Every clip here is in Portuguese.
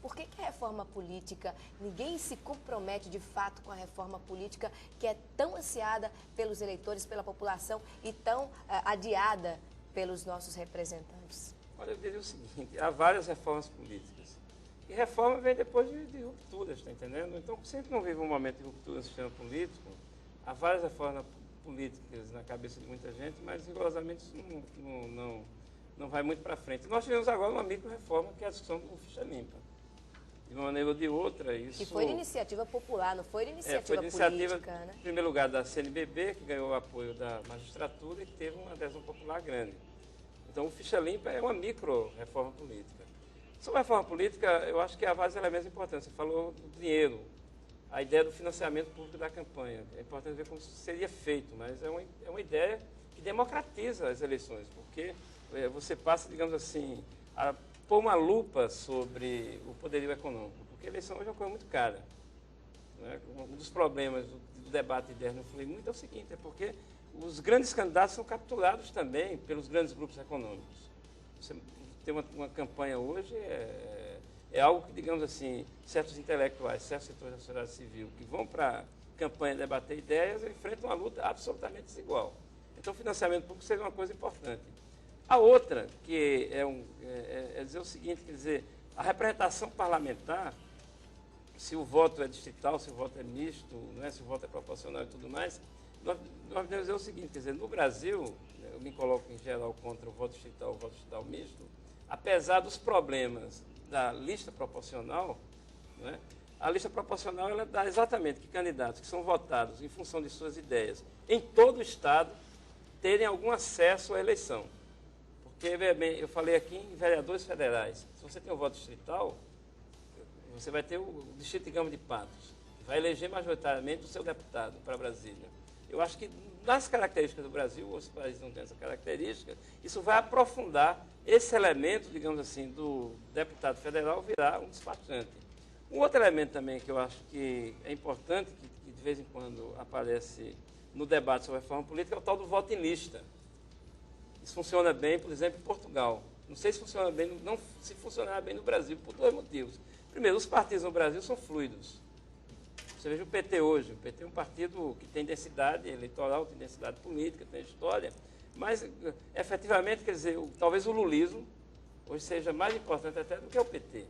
Por que a reforma política, ninguém se compromete de fato com a reforma política que é tão ansiada pelos eleitores, pela população e tão adiada pelos nossos representantes? Olha, eu diria o seguinte, há várias reformas políticas. E reforma vem depois de rupturas, está entendendo? Então, se a gente não vive um momento de ruptura no sistema político, há várias reformas políticas na cabeça de muita gente, mas rigorosamente isso não vai muito para frente. Nós tivemos agora uma micro-reforma, que é a discussão do ficha limpa. De uma maneira ou de outra, isso... Que foi de iniciativa popular, não foi de iniciativa foi de iniciativa, política, né? Em primeiro lugar, da CNBB, que ganhou o apoio da magistratura e que teve uma adesão popular grande. Então, o ficha limpa é uma micro-reforma política. Sobre a reforma política, eu acho que há vários elementos importantes. Você falou do dinheiro, a ideia do financiamento público da campanha. É importante ver como isso seria feito, mas é uma ideia que democratiza as eleições, porque você passa, digamos assim, a pôr uma lupa sobre o poderio econômico, porque a eleição hoje é uma coisa muito cara. Né? Um dos problemas do debate de ideias não flui muito é o seguinte, é porque os grandes candidatos são capturados também pelos grandes grupos econômicos. Você tem uma campanha hoje, é algo que, digamos assim, certos intelectuais, certos setores da sociedade civil que vão para a campanha debater ideias, enfrentam uma luta absolutamente desigual. Então, o financiamento público seria uma coisa importante. A outra, que é dizer o seguinte, quer dizer, a representação parlamentar, se o voto é distrital, se o voto é misto, né, se o voto é proporcional e tudo mais, nós devemos dizer o seguinte, quer dizer, no Brasil, eu me coloco em geral contra o voto distrital misto, apesar dos problemas da lista proporcional, né, a lista proporcional ela dá exatamente que candidatos que são votados em função de suas ideias em todo o Estado terem algum acesso à eleição. Porque, bem, eu falei aqui em vereadores federais, se você tem um voto distrital, você vai ter o distrito de Gama de Patos, que vai eleger majoritariamente o seu deputado para Brasília. Eu acho que nas características do Brasil, os países não têm essa característica, isso vai aprofundar esse elemento, digamos assim, do deputado federal virar um despachante. Um outro elemento também que eu acho que é importante, que de vez em quando aparece no debate sobre a reforma política, é o tal do voto em lista. Isso funciona bem, por exemplo, em Portugal. Não sei se funciona bem, não se funcionar bem no Brasil, por dois motivos. Primeiro, os partidos no Brasil são fluidos. Você veja o PT hoje. O PT é um partido que tem densidade eleitoral, tem densidade política, tem história, mas, efetivamente, quer dizer, talvez o lulismo hoje seja mais importante até do que o PT.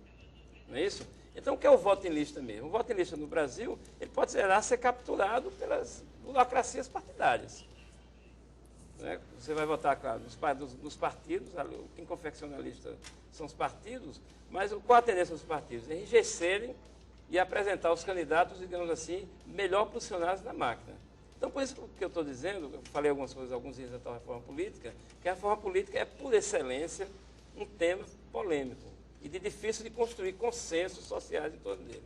Não é isso? Então, o que é o voto em lista mesmo? O voto em lista no Brasil, ele pode ser capturado pelas burocracias partidárias. Né? Você vai votar, claro, nos partidos, quem confecciona a lista são os partidos, mas qual a tendência dos partidos? Enrijecerem e apresentar os candidatos, digamos assim, melhor posicionados na máquina. Então, por isso que eu estou dizendo, eu falei algumas coisas, alguns dias da tal reforma política, que a reforma política é, por excelência, um tema polêmico e de difícil de construir consensos sociais em torno dele.